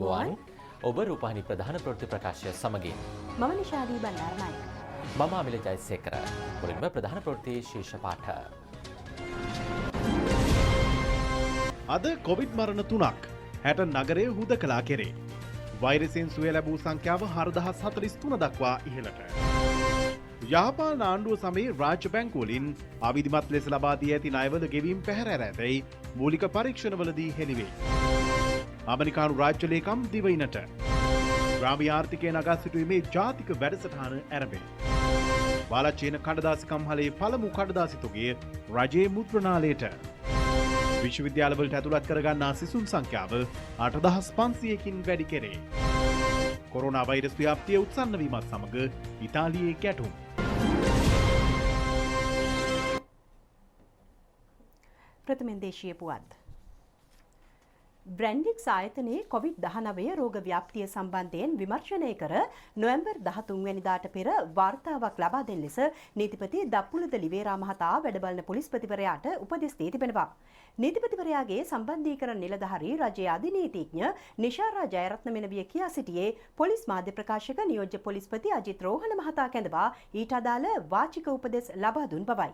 අයිබෝවන් ඔබ රූපවාහිනී ප්‍රධාන ප්‍රවෘත්ති ප්‍රකාශය සමගින් මම නිශාලී බණ්ඩාරනායක මම අමිල ජයසේකර මුලින්ම ප්‍රධාන ප්‍රවෘත්ති ශීර්ෂ පාඨ අද කොවිඩ් මරණ 3ක් 60 නගරයේ හුදකලා කෙරේ වෛරසයෙන් සුවය ලැබූ සංඛ්‍යාව 4043 දක්වා ඉහළට යාපාන ආණ්ඩුව සමයේ රාජ්‍ය බැංකුවලින් අවිධිමත් ලෙස ලබා දී ඇති ණයවල ගෙවීම් පැහැර ඇතැයි මූලික පරීක්ෂණවලදී හෙළිවේ. ඇමරිකානු රාජ්‍ය ලේකම් දිවයිනට ග්‍රාමීය ආර්ථිකය නගා සිටුවීමේ ජාතික වැඩසටහන ආරම්භය. වාලචේන කඩදාසිකම් හලේ පළමු කඩදාසිතුගේ රජයේ මුද්‍රණාලයට විශ්වවිද්‍යාලවලට ඇතුළත් කරගන්නා සිසුන් සංඛ්‍යාව 8500කින් වැඩි කෙරේ. කොරෝනා වෛරස් ව්‍යාප්තිය උත්සන්න වීමත් සමග ඉතාලියේ ගැටුම්. ප්‍රථමයෙන් දේශීය පුවත්. බ්‍රැන්ඩික්ස් ආයතනයේ COVID-19 රෝග ව්‍යාප්තිය සම්බන්ධයෙන් විමර්ශනය කර නොවැම්බර් 13 වෙනිදාට පෙර වාර්තාවක් ලබා දෙන ලෙස නීතිපති දප්පුලද ලිවේරා මහතා වැඩබලන පොලිස්පතිවරයාට උපදෙස් දී තිබෙනවා. නීතිපතිවරයාගේ සම්බන්ධීකරණ නිලධාරී රජයේ අධිනීතිඥ නිශාරා ජයරත්න මෙනවිය කියා සිටියේ පොලිස් මාධ්‍ය ප්‍රකාශක නියෝජ්‍ය පොලිස්පති අජිත් රෝහණ මහතා කැඳවා ඊට අදාළ වාචික උපදෙස් ලබා දුන් බවයි.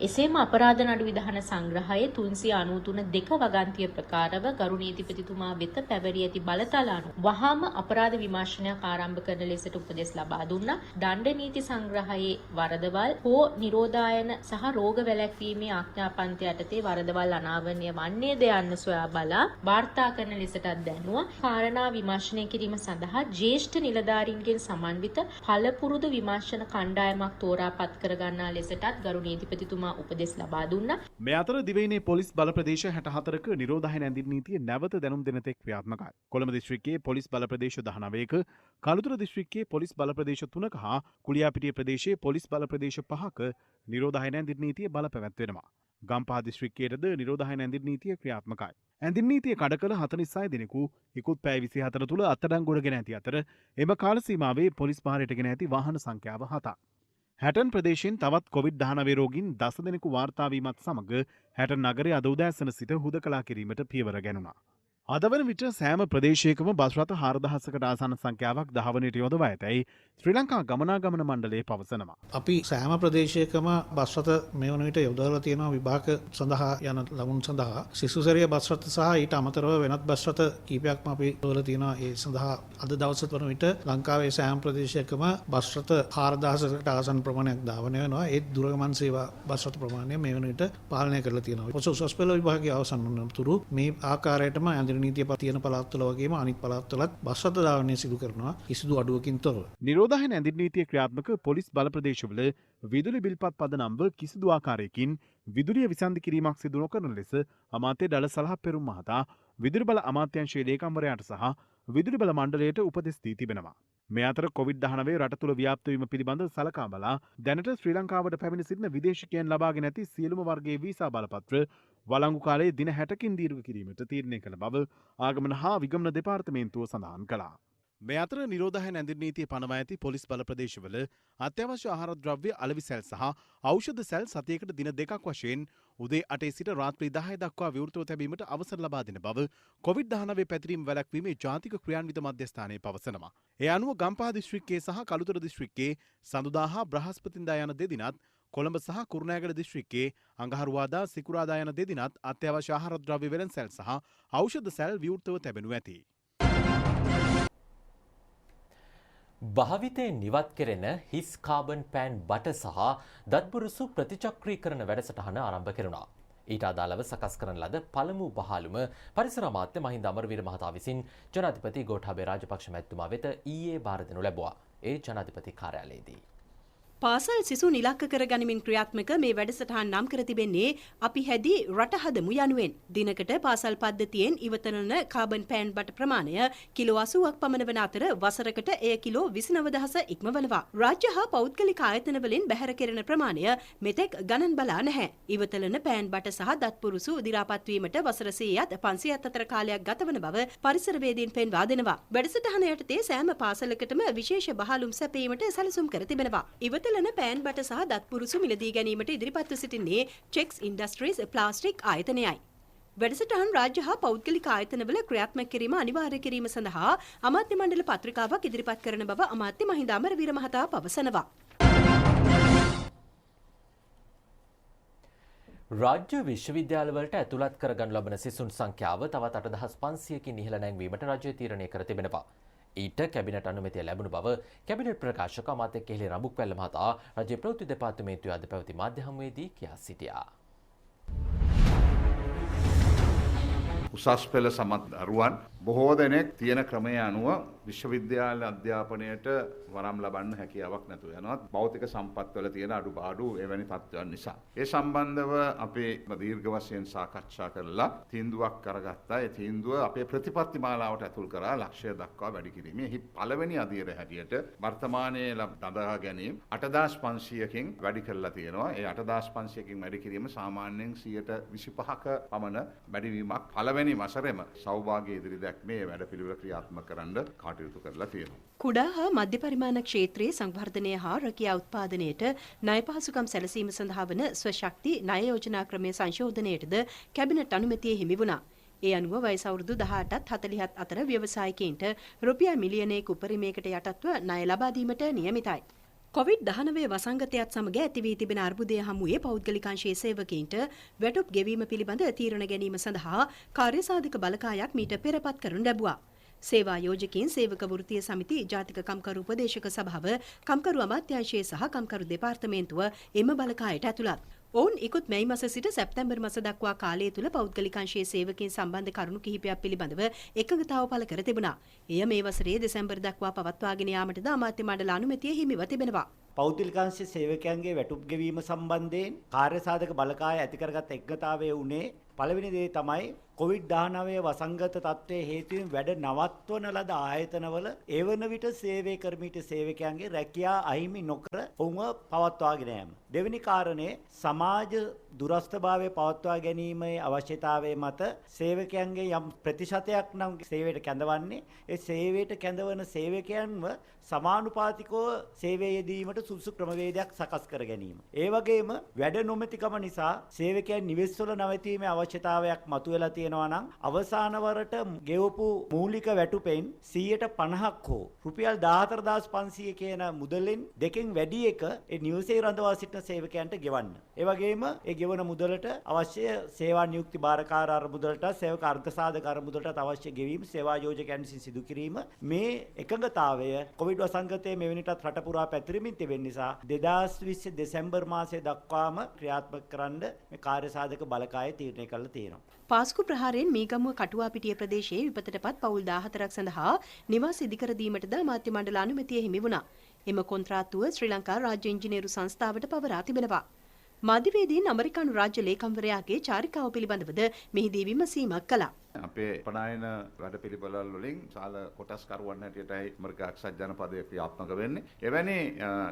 එසේම අපරාධ නඩු විධාන සංග්‍රහයේ 393 දෙක වගන්තිය ප්‍රකාරව ගරු නීතිපතිතුමා වෙත පැවරී ඇති බලතල අනුව වහාම අපරාධ විමර්ශනයක් ආරම්භ කරන ලෙසට උපදෙස් ලබා දුන්නා. දණ්ඩ නීති සංග්‍රහයේ වරදවල් හෝ නිරෝධායන සහ රෝග වැළැක්වීමේ ආඥාපන්ති යටතේ වරදවල් අනාවරණය වන්නේද යන්න සොයා බලා වාර්තා කරන ලෙසටත් දැනුවා. කාරණා විමර්ශනය කිරීම සඳහා ජ්‍යෙෂ්ඨ නිලධාරීන්ගෙන් සමන්විත පළපුරුදු විමර්ශන කණ්ඩායමක් තෝරා පත් කර ගන්නා ලෙසටත් ගරු නීතිපතිතුමා උපදෙස් ලබා දුන්නා. මේ අතර දිවයිනේ පොලිස් බල ප්‍රදේශ 64ක නිරෝධායන ඇඳින් නීතිය නැවත දැනුම් දෙන තෙක් ක්‍රියාත්මකයි. කොළඹ දිස්ත්‍රික්කයේ පොලිස් බල ප්‍රදේශ 19ක, කළුතර දිස්ත්‍රික්කයේ පොලිස් බල ප්‍රදේශ 3ක හා කුලියාපිටිය ප්‍රදේශයේ පොලිස් බල ප්‍රදේශ 5ක නිරෝධායන ඇඳින් නීතිය බල පැවැත්වෙනවා. ගම්පහ දිස්ත්‍රික්කයේද නිරෝධායන ඇඳින් නීතිය ක්‍රියාත්මකයි. ඇඳින් නීතිය කඩ කළ 46 දෙනෙකු ඉකුත් පැය 24 තුළ අත්අඩංගුවට ගෙන ඇති අතර එම කාල සීමාවේ පොලිස් භාරයට ගෙන ඇති වාහන සංඛ්‍යාව 7ක්. හැටන් ප්‍රදේශයෙන් තවත් COVID-19 රෝගීන් 10 දෙනෙකු වාර්තා වීමත් සමග හැටන් නගරයේ අද උදෑසන සිට හුදකලා කිරීමට පියවර ගැනුණා. අද වන විට සෑම ප්‍රදේශයකම බස් රථ 4000කට ආසන්න සංඛ්‍යාවක් දහවනට යොදවා ඇතැයි ශ්‍රී ලංකා ගමනාගමන මණ්ඩලය පවසනවා. අපි සෑම ප්‍රදේශයකම බස් රථ මේ වන විට යොදවලා තියෙනවා විභාග සඳහා යන ලකුණු සඳහා. සිසුසැරිය බස් රථ සහ ඊට අමතරව වෙනත් බස් රථ කීපයක්ම අපි යොදවලා තියෙනවා. ඒ සඳහා අද දවස වන විට ලංකාවේ සෑම ප්‍රදේශයකම බස් රථ 4000කට ආසන්න ප්‍රමාණයක් ධාවනය වෙනවා. ඒ දුරගමන් සේවා බස් රථ ප්‍රමාණය මේ වන විට පාලනය කරලා තියෙනවා. උසස් පෙළ විභාගයේ අවසන් වනතුරු මේ ආකාරයටම ඇඳිරි නීතිය තියෙන පළාත්වල වගේම අනිත් පළාත්වලත් බස් රථ ධාවනය සිදු කරනවා කිසිදු අඩුවකින් තොරව. නිරෝධායන ඇඳින් නීතිය ක්‍රියාත්මක පොලිස් බල ප්‍රදේශවල විදුලි බිල්පත් පදනම්ව කිසිදු ආකාරයකින් විදුලිය විසන්ධි කිරීමක් සිදු නොකරන ලෙස අමාත්‍ය ඩල සලහ පෙරුම් මහතා විදුලි බල අමාත්‍යාංශයේ ලේකම්වරයාට සහ විදුලි බල මණ්ඩලයට උපදෙස් දී තිබෙනවා. මේ අතර COVID-19 රට තුළ ව්‍යාප්ත වීම පිළිබඳ සලකා බලා දැනට ශ්‍රී ලංකාවට පැමිණ සිටින විදේශිකයන් ලබාගෙන ඇති සියලුම වර්ගයේ වීසා බලපත්‍ර වළංගු කාලයේ දින 60කින් දීර්ඝ කිරීමට තීරණය කළ බව ආගමන හා විගමන දෙපාර්තමේන්තුව සඳහන් කළා. මේ අතර නිරෝධායන ඇඳින් නීතිය පනවා ඇති පොලිස් බල ප්‍රදේශවල අත්‍යවශ්‍ය ආහාර ද්‍රව්‍ය අලෙවි සැල් සහ ඖෂධ සැල් සතියකට දින 2ක් වශයෙන් උදේ 8 සිට රාත්‍රී 10 දක්වා විවෘතව තැබීමට අවසර ලබා දෙන බව COVID-19 පැතිරීම වැළැක්වීමේ ජාතික ක්‍රියාන්විත මධ්‍යස්ථානයේ පවසනවා. ඒ අනුව ගම්පහ දිස්ත්‍රික්කයේ සහ කළුතර දිස්ත්‍රික්කයේ සඳුදා හා බ්‍රහස්පතින්දා යන දෙදිනත් කොළඹ සහ කුරුණෑගල දිස්ත්‍රික්කයේ අඟහරුවාදා සිකුරාදා යන දෙදිනත් අත්‍යවශ්‍ය ආහාර ද්‍රව්‍ය වෙළඳ සැල් සහ ඖෂධ සැල් විවෘතව තැබෙනු ඇති. භාවිතයෙන් ඉවත් කෙරෙන හිස් කාබන් පෑන් බට සහ දත්බුරුසු ප්‍රතිචක්‍රීකරණ වැඩසටහන ආරම්භ කෙරුණා. ඊට අදාළව සකස් කරන ලද පළමු බහලුම පරිසර අමාත්‍ය මහින්ද අමරවීර මහතා විසින් ජනාධිපති ගෝඨාභය රාජපක්ෂ මැතිතුමා වෙත ඊයේ බාර දෙනු ලැබුවා. ඒ ජනාධිපති කාර්යාලයේදී පාසල් සිසුන් ඉලක්ක කර ගනිමින් ක්‍රියාත්මක මේ වැඩසටහන් නම් කර තිබෙන්නේ අපි හැදී රට හදමු යනුවෙන්. දිනකට පාසල් පද්ධතියෙන් ඉවතනන කාබන් පෑන් බට ප්‍රමාණය කිලෝ 80ක් පමණ වන අතර වසරකට එය කිලෝ 29000 ඉක්මවනවා. රාජ්‍ය හා පෞද්ගලික ආයතන වලින් බැහැර කෙරෙන ප්‍රමාණය මෙතෙක් ගණන් බලා නැහැ. ඉවතලන පෑන් බට සහ දත්පුරුසු දිරාපත් වීමට වසර 100ත් 500ත් අතර කාලයක් ගතවන බව පරිසරවේදීන් පෙන්වා දෙනවා. වැඩසටහන යටතේ සෑම පාසලකටම විශේෂ බහලුම් සැපීමට සැලසුම් කර තිබෙනවා. ඉවතලන පෑන් බට සහ දත්පුරුසු මිලදී ගැනීමට ඉදිරිපත්ව සිටින්නේ චෙක්ස් ඉන්ඩස්ට්‍රීස් ප්ලාස්ටික් ආයතනයයි. වැඩසටහන් රාජ්‍ය හා පෞද්ගලික ආයතනවල ක්‍රියාත්මක කිරීම අනිවාර්ය කිරීම සඳහා අමාත්‍ය මණ්ඩල පත්‍රිකාවක් ඉදිරිපත් කරන බව අමාත්‍ය මහින්ද අමරවීර මහතා පවසනවා. රාජ්‍ය විශ්වවිද්‍යාලවලට ඇතුළත් කරගනු ලබන සිසුන් සංඛ්‍යාව තවත් 8500කින් ඉහළ නැංවීමට රජය තීරණය කර තිබෙනවා. ඊට කැබිනට් අනුමැතිය ලැබුණු බව කැබිනට් ප්‍රකාශක අමාත්‍ය කෙහෙලි රඹුක්වැල්ල මහතා රජයේ ප්‍රවෘත්ති දෙපාර්තමේන්තුවේ අද පැවති මාධ්‍ය හමුවේදී කියා සිටියා. උසස් පෙළ සමත් දරුවන් බොහෝ දෙනෙක් තියෙන ක්‍රමය අනුව විශ්වවිද්‍යාල අධ්‍යාපනයට වරම් ලබන්න හැකියාවක් නැතුව යනවා. භෞතික සම්පත්වල තියෙන අඩුපාඩු එවැනි තත්ත්වයන් නිසා. ඒ සම්බන්ධව අපේ දීර්ඝ වශයෙන් සාකච්ඡා කරලා තීන්දුවක් කරගත්තා. ඒ තීන්දුව අපේ ප්‍රතිපත්ති මාලාවට ඇතුල් කරලා ලක්ෂ්‍ය දක්වා වැඩි කිරීමේ එහි පළවෙනි අදියර හැටියට වර්තමානයේ ලබා ගැනීම 8500කින් වැඩි කරලා තියෙනවා. ඒ 8500කින් වැඩි කිරීම සාමාන්‍යයෙන් 125ක පමණ වැඩිවීමක් පළවෙනි වසරේම සෞභාග්‍ය ඉදිරි දැක්මේ වැඩපිළිවෙල ක්‍රියාත්මක කරන්න කටයුතු කරලා තියෙනවා. කුඩා හා මධ්‍ය පරිමාණ ක්ෂේත්‍රයේ සංවර්ධනය හා රැකියා උත්පාදනයට ණය පහසුකම් සැලසීම සඳහා වන ස්වශක්ති ණය යෝජනා ක්‍රමයේ සංශෝධනයටද කැබිනට් අනුමැතිය හිමි වුණා. ඒ අනුව වයස අවුරුදු 18ත් 40ත් අතර ව්‍යවසායකයින්ට රුපියල් මිලියනයක උපරිමයකට යටත්ව ණය ලබා දීමට නියමිතයි. COVID-19 වසංගතයත් සමග ඇති වී තිබෙන අර්බුදය හමුවේ පෞද්ගලිකාංශයේ සේවකයින්ට වැටුප් ගෙවීම පිළිබඳ තීරණ ගැනීම සඳහා කාර්යසාධක බලකායක් මීට පෙරපත් කරනු ලැබුවා. සේවා යෝජකයින් සේවක වෘත්තීය සමිති ජාතික කම්කරු උපදේශක සභාව කම්කරු අමාත්‍යාංශය සහ කම්කරු දෙපාර්තමේන්තුව එම බලකායට ඇතුළත්. ඔවුන් ඉකුත් මැයි මාස සිට සැප්තැම්බර් මාස දක්වා කාලය තුල පෞද්ගලිකාංශයේ සේවකයන් සම්බන්ධ කරුණු කිහිපයක් පිළිබඳව එකඟතාව පළ කර තිබුණා. එය මේ වසරේ දෙසැම්බර් දක්වා පවත්වාගෙන යාමටද අමාත්‍ය මණ්ඩල අනුමැතිය හිමිව තිබෙනවා. පෞද්ගලිකාංශ සේවකයන්ගේ වැටුප් ගෙවීම සම්බන්ධයෙන් කාර්යසාධක බලකාය ඇති කරගත් එකඟතාවය උනේ පළවෙනි දේ තමයි COVID-19 වසංගත තත්ත්වයේ හේතුවෙන් වැඩ නවත්වන ලද ආයතනවල ඒ වන විට සේවය කරමිට සේවකයන්ගේ රැකියා අහිමි නොකර ඔවුන්ව පවත්වාගෙන යාම. දෙවෙනි කාරණේ සමාජ දුරස්ථභාවය පවත්වා ගැනීමේ අවශ්‍යතාවය මත සේවකයන්ගේ යම් ප්‍රතිශතයක් නම් සේවයට කැඳවන්නේ ඒ සේවයට කැඳවන සේවකයන්ව සමානුපාතිකව සේවයේ යෙදීමට සුදුසු ක්‍රමවේදයක් සකස් කර ගැනීම. ඒ වගේම වැඩ නොමැතිකම නිසා සේවකයන් නිවෙස්වල නැවතීමේ අවශ්‍යතාවයක් මතුවලා තියෙනවා නම් අවසාන වරට ගෙවපු මූලික වැටුපෙන් 50% හෝ රුපියල් 14500 කියන මුදලෙන් දෙකෙන් වැඩි එක ඒ නිවසේ රඳවා සිටින සේවකයන්ට ගෙවන්න. ඒ වගේම ඒ ගෙවන මුදලට අවශ්‍ය සේවා නියුක්ති භාරකාර අරමුදලට සේවක අර්ථසාධක අරමුදලට අවශ්‍ය ගෙවීම සේවා යෝජකයන් විසින් සිදු කිරීම මේ එකඟතාවය කොවිඩ් වසංගතයේ මෙවැනිටත් රට පුරා පැතිරෙමින් තිබෙන නිසා 2020 දෙසැම්බර් මාසයේ දක්වාම ක්‍රියාත්මක කරන්න මේ කාර්යසාධක බලකාය තීරණය කරලා තියෙනවා. පාස්කු ප්‍රහාරයෙන් මීගමුව කටුවාපිටිය ප්‍රදේශයේ විපතටපත් පවුල් 14ක් සඳහා නිවාස ඉදිකර දීමටද අමාත්‍ය මණ්ඩල අනුමැතිය හිමි වුණා. එම කොන්ත්‍රාත්තුව ශ්‍රී ලංකා රාජ්‍ය ඉංජිනේරු සංස්ථාවට පවරා තිබෙනවා. මාධ්‍යවේදීන් ඇමරිකානු රාජ්‍ය ලේකම්වරයාගේ චාරිකාව පිළිබඳවද මෙහිදී විමසීමක් කළා. අපේ පනායන වැඩපිළිවෙළ වලින් සාල කොටස්කරුවන් හැටියටයි ඇමරිකා එක්සත් ජනපදයේ ක්‍රියාත්මක වෙන්නේ. එවැනි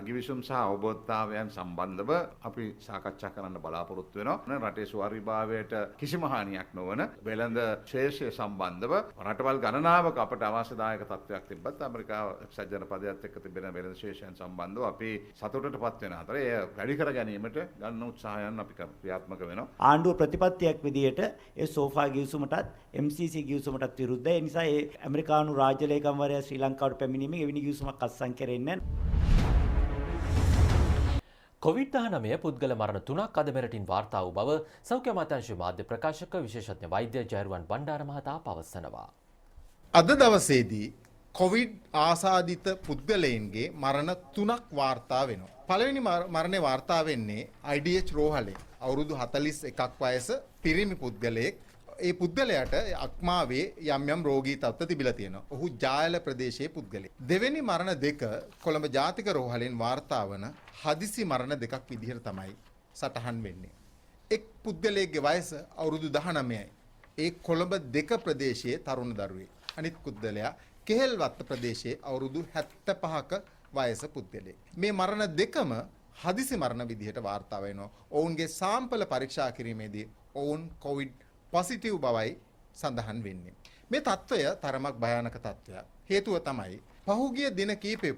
ගිවිසුම් සහ අවබෝධතාවයන් සම්බන්ධව අපි සාකච්ඡා කරන්න බලාපොරොත්තු වෙනවා. රටේ ස්වාරිභාවයට කිසිම හානියක් නොවන වෙළඳ ශේෂය සම්බන්ධව රටවල් ගණනාවක අපට අවශ්‍යදායක තත්ත්වයක් තිබ්බත් ඇමරිකා එක්සත් ජනපදයට එක්ක තිබෙන වෙළඳ ශේෂයන් සම්බන්ධව අපි සතුටටපත් වෙන අතර එය වැඩි කර ගැනීමට ගන්න උත්සාහයන් අපි ක්‍රියාත්මක වෙනවා. ආණ්ඩුව ප්‍රතිපත්තියක් විදියට ඒ සෝෆා ගිවිසුමටත් MCC ගිවිසුමටත් විරුද්ධයි. ඒ නිසා ඒ ඇමරිකානු රාජ්‍ය ලේකම්වරයා ශ්‍රී ලංකාවට පැමිණීමේ එවැනි ගිවිසුමක් අත්සන් කෙරෙන්නේ නැහැ. COVID-19 පුද්ගල මරණ 3ක් අද මෙරටින් වාර්තා වූ බව සෞඛ්‍ය අමාත්‍යාංශයේ මාධ්‍ය ප්‍රකාශක විශේෂඥ වෛද්‍ය ජයරුවන් බණ්ඩාර මහතා පවසනවා. අද දවසේදී කොවිඩ් ආසාදිත පුද්ගලයන්ගේ මරණ 3ක් වාර්තා වෙනවා. පළවෙනි මරණය වාර්තා වෙන්නේ IDH රෝහලේ අවුරුදු 41ක් වයස පිරිමි පුද්ගලයෙක්. ඒ පුද්ගලයාට අක්මාවේ යම් යම් රෝගී තත්ත්ව තිබිලා තියෙනවා. ඔහු ජායල ප්‍රදේශයේ පුද්ගලයෙක්. දෙවෙනි මරණ දෙක කොළඹ ජාතික රෝහලෙන් වාර්තා වන හදිසි මරණ දෙකක් විදිහට තමයි සටහන් වෙන්නේ. එක් පුද්ගලයෙක්ගේ වයස අවුරුදු 19යි. ඒ කොළඹ දෙක ප්‍රදේශයේ තරුණ දරුවෙක්. අනිත් පුද්ගලයා කෙහෙල්වත්ත ප්‍රදේශයේ අවුරුදු 75ක වයස පුද්ගලයෙක්. මේ මරණ දෙකම හදිසි මරණ විදිහට වාර්තා වෙනවා. ඔවුන්ගේ සාම්පල පරීක්ෂා කිරීමේදී ඔවුන් කොවිඩ් පොසිටිව් බවයි සඳහන් වෙන්නේ. මේ තත්ත්වය තරමක් භයානක තත්ත්වයක්. හේතුව තමයි පහුගිය දින කීපය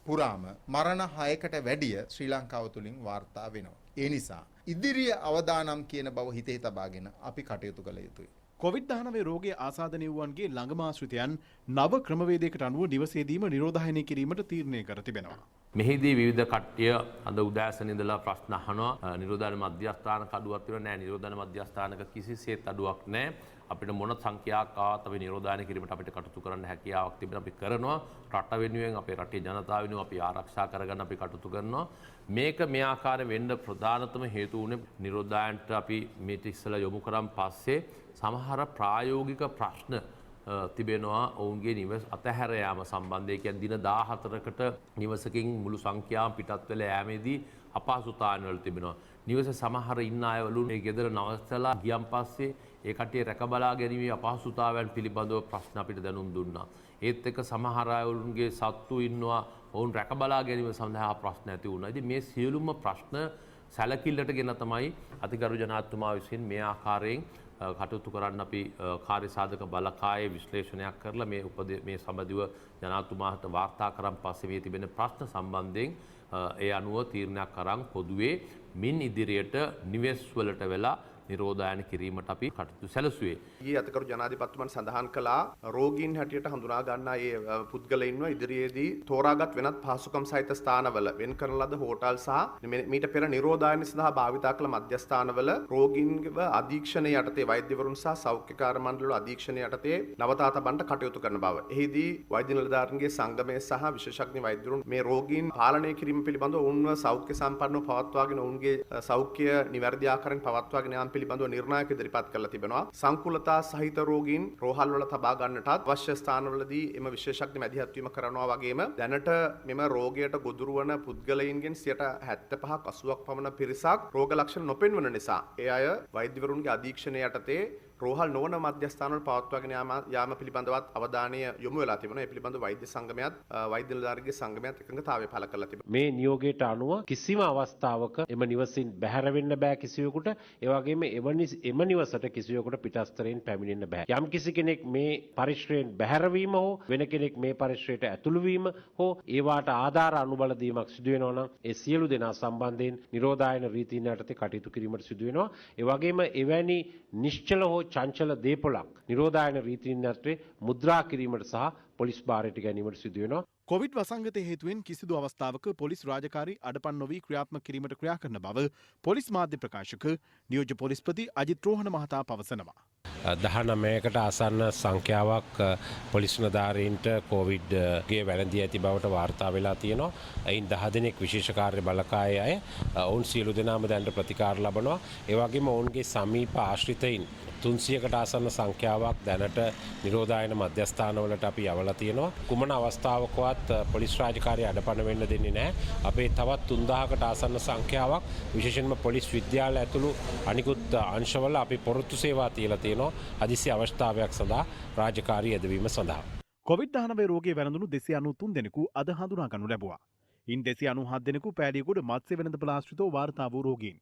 පුරාම මරණ 6කට වැඩිය ශ්‍රී ලංකාව තුලින් වාර්තා වෙනවා. ඒ නිසා ඉදිරිය අවදානම් කියන බව හිතේ තබාගෙන අපි කටයුතු කළ යුතුයි. කොවිඩ්-19 රෝගයේ ආසාදනය වූවන්ගේ ළඟම ආශ්‍රිතයන් නව ක්‍රමවේදයකට අනුව නිවසේදීම නිරෝධායනය කිරීමට තීරණය කර තිබෙනවා. මෙහිදී විවිධ කට්ටිය අද උදෑසන ඉඳලා ප්‍රශ්න අහනවා. නිරෝධායන මධ්‍යස්ථාන කඩුවක් තියෙනවා නෑ. නිරෝධායන මධ්‍යස්ථානක කිසිසේත් අඩුවක් නෑ. අපිට මොන සංඛ්‍යාවක් ආවත් අපි නිරෝධායන කිරීමට අපිට කටයුතු කරන්න හැකියාවක් තිබෙන අපි කරනවා. රට වෙනුවෙන් අපේ රටේ ජනතාව වෙනුවෙන් අපි ආරක්ෂා කරගන්න අපි කටයුතු කරනවා. මේක මේ ආකාරයෙන් වෙන්න ප්‍රධානතම හේතුව උනේ නිරෝධායනට අපි මේක ඉස්සලා යොමු කරන් පස්සේ සමහර ප්‍රායෝගික ප්‍රශ්න තිබෙනවා ඔවුන්ගේ නිවස අතහැර යාම සම්බන්ධයෙන්. කියන්නේ දින 14කට නිවසකින් මුළු සංඛ්‍යාව පිටත් වෙලා යෑමේදී අපහසුතාවන වල තිබෙනවා. නිවස සමහර ඉන්න අයවලු මේ ගෙදර නවත්තලා ගියන් පස්සේ ඒ කට්ටිය රැක බලා ගැනීමේ අපහසුතාවයන් පිළිබඳව ප්‍රශ්න අපිට දැනුම් දුන්නා. ඒත් එක්ක සමහර අයවලුන්ගේ සත්තු ඉන්නවා ඔවුන් රැක බලා ගැනීම සඳහා ප්‍රශ්න ඇති වුණා. ඉතින් මේ සියලුම ප්‍රශ්න සැලකිල්ලටගෙන තමයි අතිගරු ජනාධිපතිතුමා විසින් මේ ආකාරයෙන් කටයුතු කරන්න අපි කාර්ය සාධක බලකායේ විශ්ලේෂණයක් කරලා මේ සම්බන්ධව ජනාධිපතිතුමාට වාර්තා කරන් පස්සේ මේ තිබෙන ප්‍රශ්න සම්බන්ධයෙන් ඒ අනුව තීරණයක් අරන් පොදුවේ මින් ඉදිරියට නිවෙස් වලට වෙලා නිරෝධායන කිරීමට අපි කටයුතු සැලසුවේ. ඊයේ අතිකරු ජනාධිපතිතුමන් සඳහන් කළා රෝගීන් හැටියට හඳුනා ගන්නා ඒ පුද්ගලයින්ව ඉදිරියේදී තෝරාගත් වෙනත් පහසුකම් සහිත ස්ථානවල වෙන් කරන ලද හෝටල් සහ මීට පෙර නිරෝධායන සඳහා භාවිතා කළ මධ්‍යස්ථානවල රෝගීන්ව අධීක්ෂණය යටතේ වෛද්‍යවරුන් සහ සෞඛ්‍ය කාර්ය මණ්ඩල අධීක්ෂණය යටතේ නවතා තබන්නට කටයුතු කරන බව. එහිදී වෛද්‍ය නිලධාරීන්ගේ සංගමය සහ විශේෂඥ වෛද්‍යවරුන් මේ රෝගීන් පාලනය කිරීම පිළිබඳව ඔවුන්ව සෞඛ්‍ය සම්පන්නව පවත්වාගෙන ඔවුන්ගේ සෞඛ්‍ය නිවැරදි ආකාරයෙන් පවත්වාගෙන යාම පිළිබඳව නිර්ණායක ඉදිරිපත් කරලා තිබෙනවා. සංකුලතා සහිත රෝගීන් රෝහල් වල තබා ගන්නටත් අවශ්‍ය ස්ථානවලදී එම විශේෂඥ මැදිහත් වීම කරනවා වගේම දැනට මෙම රෝගයට ගොදුරු වන පුද්ගලයින්ගෙන් 75%ක් 80ක් පමණ පිරිසක් රෝග ලක්ෂණ නොපෙන්වන නිසා ඒ අය වෛද්‍යවරුන්ගේ අධීක්ෂණය යටතේ රෝහල් නොවන මධ්‍යස්ථානවල පවත්වාගෙන යාම පිළිබඳවත් අවධානය යොමු වෙලා තිබෙනවා. ඒ පිළිබඳව වෛද්‍ය සංගමයත් වෛද්‍ය නිලධාරීන්ගේ සංගමයත් එකඟතාවය පළ කරලා තිබෙනවා. මේ නියෝගයට අනුව කිසිම අවස්ථාවක එම නිවසින් බැහැර වෙන්න බෑ කිසිවෙකුට. ඒ වගේම එම නිවසට කිසිවෙකුට පිටස්තරයෙන් පැමිණෙන්න බෑ. යම් කිසි කෙනෙක් මේ පරිශ්‍රයෙන් බැහැරවීම හෝ වෙන කෙනෙක් මේ පරිශ්‍රයට ඇතුළු වීම හෝ ඒවාට ආධාර අනුබල දීමක් සිදු වෙනවා නම් ඒ සියලු දෙනා සම්බන්ධයෙන් නිරෝධායන රීතීන් යටතේ කටයුතු කිරීමට සිදු වෙනවා. ඒ වගේම එවැනි නිශ්චල හෝ චංචල දේපොළක් නිරෝධායන රීතීන් යටතේ මුද්‍රා කිරීමට සහ පොලිස් භාරයට ගැනීමට සිදු වෙනවා. කොවිඩ් වසංගතය හේතුවෙන් කිසිදු අවස්ථාවක පොලිස් රාජකාරී අඩපන් නොවී ක්‍රියාත්මක කිරීමට ක්‍රියා කරන බව පොලිස් මාධ්‍ය ප්‍රකාශක නියෝජ්‍ය පොලිස්පති අජිත් රෝහණ මහතා පවසනවා. 19කට ආසන්න සංඛ්‍යාවක් පොලිස් නිලධාරීන්ට කොවිඩ්ගේ වැළඳී ඇති බවට වාර්තා වෙලා තියෙනවා. එයින් 10 දෙනෙක් විශේෂ කාර්ය බලකායේ අය. ඔවුන් සියලු දෙනාම දැනට ප්‍රතිකාර ලබනවා. ඒ වගේම ඔවුන්ගේ සමීප ආශ්‍රිතයින් 300කට ආසන්න සංඛ්‍යාවක් දැනට නිරෝධායන මධ්‍යස්ථානවලට අපි යවලා තියෙනවා. කුමන අවස්ථාවකවත් පොලිස් රාජකාරිය අඩපණ වෙන්න දෙන්නේ නැහැ. අපේ තවත් 3000කට ආසන්න සංඛ්‍යාවක් විශේෂයෙන්ම පොලිස් විද්‍යාල ඇතුළු අනිකුත් අංශවල අපි පොරොත්තු සේවා තියලා තියෙනවා. හදිසි අවස්ථාවයක් සඳහා රාජකාරී යෙදවීම සඳහා. කොවිඩ්-19 රෝගයේ වැළඳුණු 293 දෙනෙකු අද හඳුනා ගනු ලැබුවා. ඉන් 297 දෙනෙකු පෑලියගොඩ මත්ස්‍ය වෙළඳපොළ ආශ්‍රිතව වාර්තා වූ රෝගීන්.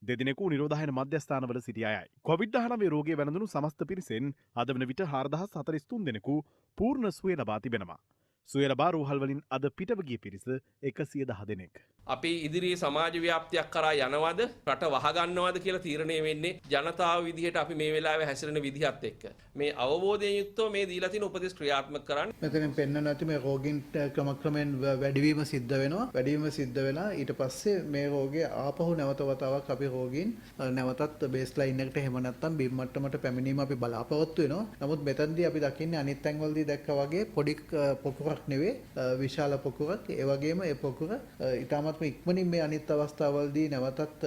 දෙදෙනෙකු නිරෝධායන මධ්‍යස්ථානවල සිටි අයයි. කොවිඩ්-19 රෝගයේ වැළඳුණු සමස්ත පිරිසෙන් අද වන විට 4043 දෙනෙකු පූර්ණ සුවය ලබා තිබෙනවා. සුවය ලබා රෝහල් වලින් අද පිටව ගිය පිරිස 110 දෙනෙක්. අපි ඉදිරියේ සමාජ ව්‍යාප්තියක් කරා යනවද රට වහගන්නවද කියලා තීරණය වෙන්නේ ජනතාව විදිහට අපි මේ වෙලාවේ හැසිරෙන විදිහත් එක්ක. මේ අවබෝධයෙන් යුක්තව මේ දීලා තියෙන උපදෙස් ක්‍රියාත්මක කරන්න. මෙතනින් පෙන්වන්න නැති මේ රෝගීන්ට ක්‍රමක්‍රමයෙන් වැඩිවීම සිද්ධ වෙනවා. වැඩිවීම සිද්ධ වෙලා ඊට පස්සේ මේ රෝගය ආපහු නැවත වතාවක් අපි රෝගීන් නැවතත් බේස් ලයින් එකට එහෙම නැත්නම් බිම් මට්ටමට පැමිණීම අපි බලාපොරොත්තු වෙනවා. නමුත් මෙතනදී අපි දකින්නේ අනිත් තැන්වලදී දැක්කා වගේ පොඩි පොකුරක් නෙවෙයි විශාල පොකුරක්. ඒ වගේම ඒ පොකුර ඊටම ඉක්මනින් මේ අනිත් අවස්ථාවවලදී නැවතත්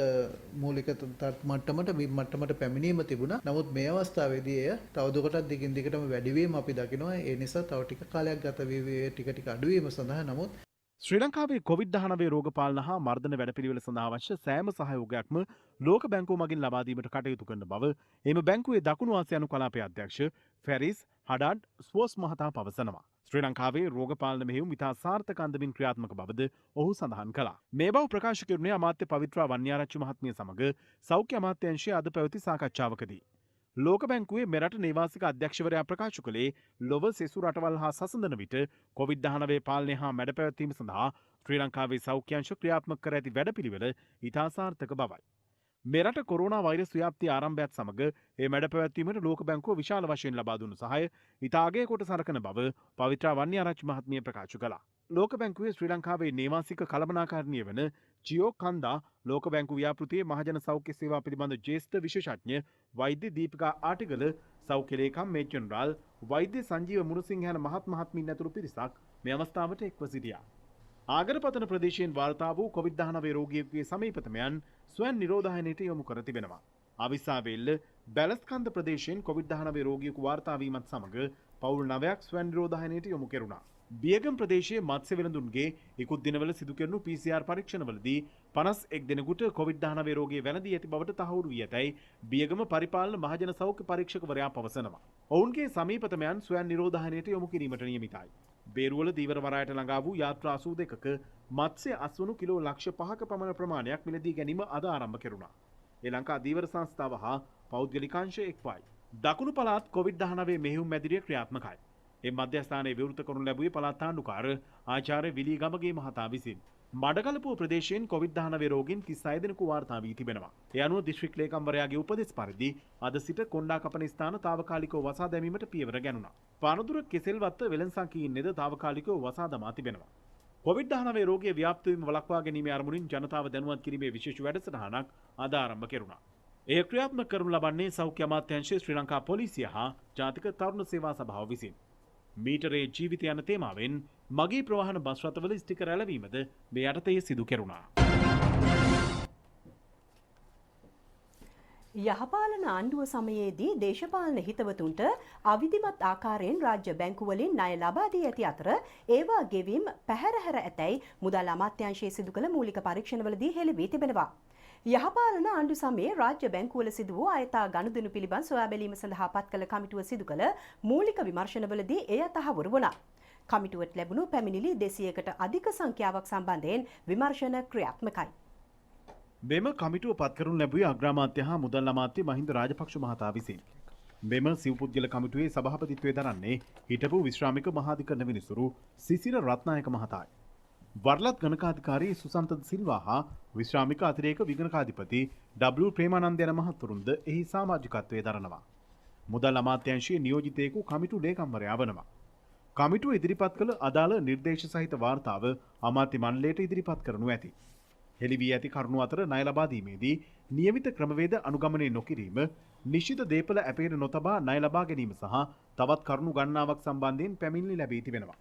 මූලික මට්ටමට බිම් මට්ටමට පැමිණීම තිබුණා. නමුත් මේ අවස්ථාවේදී එය තවදුරටත් දිගින් දිගටම වැඩිවීම අපි දකිනවා. ඒ නිසා තව ටික කාලයක් ගත වී ටික ටික අඩුවීම සඳහා නමුත් ශ්‍රී ලංකාවේ කොවිඩ්-19 රෝග පාලන හා මර්ධන වැඩපිළිවෙල සඳහා අවශ්‍ය සෑම සහයෝගයක්ම ලෝක බැංකුව මගින් ලබා දීමට කටයුතු කරන බව එම බැංකුවේ දකුණු ආසියානු කලාපයේ අධ්‍යක්ෂ ෆැරිස් හඩාඩ් ස්වෝස් මහතා පවසනවා. ශ්‍රී ලංකාවේ රෝග පාලන මෙහෙයුම් ඉතා සාර්ථක අන්දමින් ක්‍රියාත්මක බවද ඔහු සඳහන් කළා. මේ බව ප්‍රකාශ කෙරුණේ අමාත්‍ය පවිත්‍රා වන්‍යාරච්චි මහත්මිය සමග සෞඛ්‍ය අමාත්‍යාංශයේ අද පැවති සාකච්ඡාවකදී. ලෝක බැංකුවේ මෙරට නේවාසික අධ්‍යක්ෂවරයා ප්‍රකාශ කළේ ලොව සෙසු රටවල් හා සසඳන විට කොවිඩ්-19 පාලනය හා මැඩ පැවැත්වීම සඳහා ශ්‍රී ලංකාවේ සෞඛ්‍යංශ ක්‍රියාත්මක කර ඇති වැඩපිළිවෙල ඉතා සාර්ථක බවයි. මෙරට කොරෝනා වෛරස් ව්‍යාප්තිය ආරම්භයත් සමග ඒ මැඩ පැවැත්වීමට ලෝක බැංකුව විශාල වශයෙන් ලබා දුණු සහාය ඉතා අගය කොට සලකන බව පවිත්‍රා වන්නිආරච්චි මහත්මිය ප්‍රකාශ කළා. ලෝක බැංකුවේ ශ්‍රී ලංකාවේ නේවාසික කළමනාකාරණිය වන චියෝ කන්දා ලෝක බැංකු ව්‍යාපෘතියේ මහජන සෞඛ්‍ය සේවා පිළිබඳ ජ්‍යෙෂ්ඨ විශේෂඥ වෛද්‍ය දීපිකා ආටිගල සෞඛ්‍ය ලේකම් මේ ජෙනරාල් වෛද්‍ය සංජීව මුණසිංහ යන මහත් මහත්මීන් ඇතුළු පිරිසක් මේ අවස්ථාවට එක්ව සිටියා. ආගරපතන ප්‍රදේශයෙන් වාර්තා වූ කොවිඩ්-19 රෝගියෙකුගේ සමීපතමයන් ස්වයං නිරෝධායනයට යොමු කර තිබෙනවා. අවිස්සාවේල්ල බැලස්කන්ද ප්‍රදේශයෙන් කොවිඩ්-19 රෝගියෙකු වාර්තා වීමත් සමග පවුල් 9ක් ස්වයං නිරෝධායනයට යොමු කෙරුණා. බියගම් ප්‍රදේශයේ මත්ස්‍ය වෙළඳුන්ගේ ඉකුත් දිනවල සිදු කෙරුණු PCR පරීක්ෂණවලදී 51 දෙනෙකුට කොවිඩ්-19 රෝගය වැළඳී ඇති බවට තහවුරු වී ඇතැයි බියගම පරිපාලන මහජන සෞඛ්‍ය පරීක්ෂකවරයා පවසනවා. ඔවුන්ගේ සමීපතමයන් ස්වයං නිරෝධායනයට යොමු කිරීමට නියමිතයි. බේරුවල දීවර වරායට ළඟා වූ යාත්‍රා 82ක මත්ස්‍ය අස්වනු කිලෝ ලක්ෂ 5ක පමණ ප්‍රමාණයක් මිලදී ගැනීම අද ආරම්භ කෙරුණා. ශ්‍රී ලංකා දීවර සංස්ථාව හා පෞද්ගලිකාංශ එක්වයි. දකුණු පළාත් කොවිඩ්-19 මෙහෙයුම් මැදිරිය ක්‍රියාත්මකයි. ඒ මධ්‍යස්ථානයේ විවෘත කරනු ලැබුවේ පළාත් ආණ්ඩුකාර ආචාර්ය විලී ගමගේ මහතා විසින්. මඩකලපුව ප්‍රදේශයෙන් කොවිඩ්-19 රෝගීන් 36 දෙනෙකු වාර්තා වී තිබෙනවා. ඒ අනුව දිස්ත්‍රික් ලේකම්වරයාගේ උපදෙස් පරිදි අද සිට කොණ්ඩා කපන ස්ථාන తాවකාලිකව වසා දැමීමට පියවර ගැනුණා. පානදුර කෙසෙල්වත්ත වෙළඳසංකීර්ණයේද තාවකාලිකව වසා දමා තිබෙනවා. කොවිඩ්-19 රෝගයේ ව්‍යාප්ත වීම වළක්වා ගැනීමේ අරමුණින් ජනතාව දැනුවත් කිරීමේ විශේෂ වැඩසටහනක් අද ආරම්භ කෙරුණා. එය ක්‍රියාත්මක කරනු ලබන්නේ සෞඛ්‍ය අමාත්‍යාංශයේ ශ්‍රී ලංකා පොලිසිය හා ජාතික තරුණ සේවා සභාව විසින්. මීටරේ ජීවිත යන තේමාවෙන් මගේ ප්‍රවාහන බස් රථවල ස්ටිකර් ඇලවීමද මේ යටතේ සිදු කෙරුණා. යහපාලන ආණ්ඩුව සමයේදී දේශපාලන හිතවතුන්ට අවිධිමත් ආකාරයෙන් රාජ්‍ය බැංකුවලින් ණය ලබා දී ඇති අතර ඒවා ගෙවීම පැහැරහැර ඇතැයි මුදල් අමාත්‍යාංශයේ සිදු කළ මූලික පරීක්ෂණවලදී හෙළි වී තිබෙනවා. යහපාලන ආණ්ඩු සමයේ රාජ්‍ය බැංකුවල සිදු වූ අයථා ගනුදෙනු පිළිබඳ සොයා බැලීම සඳහා පත් කළ කමිටුව සිදු කළ මූලික විමර්ශනවලදී එය තහවුරු වුණා. කමිටුවට ලැබුණු පැමිණිලි 200කට අධික සංඛ්‍යාවක් සම්බන්ධයෙන් විමර්ශන ක්‍රියාත්මකයි. මෙම කමිටුව පත් කරනු ලැබුවේ අග්‍රාමාත්‍ය හා මුදල් අමාත්‍ය මහින්ද රාජපක්ෂ මහතා විසින්. මෙම සිව්පුද්ගල කමිටුවේ සභාපතිත්වය දරන්නේ හිටපු විශ්‍රාමික මහාධිකරණ විනිසුරු සිසිර රත්නායක මහතායි. වරලත් ගණකාධිකාරී සුසන්ත සිල්වා හා විශ්‍රාමික අතිරේක විගණකාධිපති W ප්‍රේමානන්ද යන මහතුරුන්ද එහි සමාජිකත්වයේ දරනවා. මුදල් අමාත්‍යාංශයේ නියෝජිතයෙකු කමිටු ලේකම්වරයා වනවා. කමිටුව ඉදිරිපත් කළ අදාළ නිර්දේශ සහිත වාර්තාව අමාත්‍ය මණ්ඩලයට ඉදිරිපත් කරනු ඇති. හෙළි වී ඇති කරුණු අතර ණය ලබා දීමේදී නියමිත ක්‍රමවේද අනුගමනය නොකිරීම, නිශ්චිත දේපල ඇපේට නොතබා ණය ලබා ගැනීම සහ තවත් කරුණු ගණනාවක් සම්බන්ධයෙන් පැමිණිලි ලැබී තිබෙනවා.